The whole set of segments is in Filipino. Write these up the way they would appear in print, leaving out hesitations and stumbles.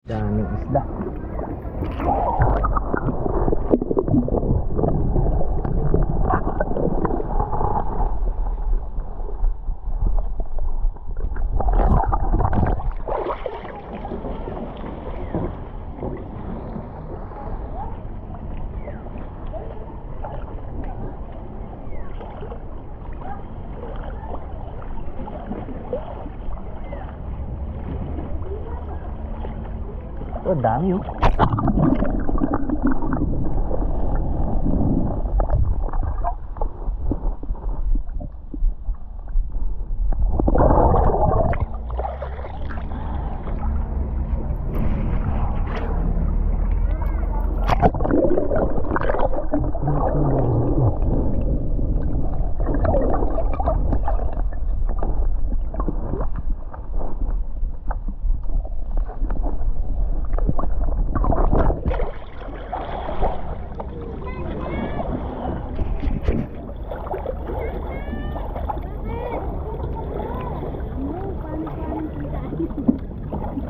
Daming isda. Oh, dami oh.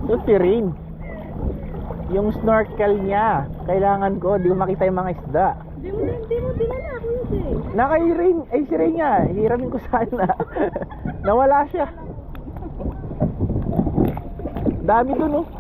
Ito si Rain. Yung snorkel niya, kailangan ko, di ko makita yung mga isda. Di mo dinala ako yun eh. Nakay Rain, ay si Rain niya, hiramin ko sana. Nawala siya. Dami dun oh.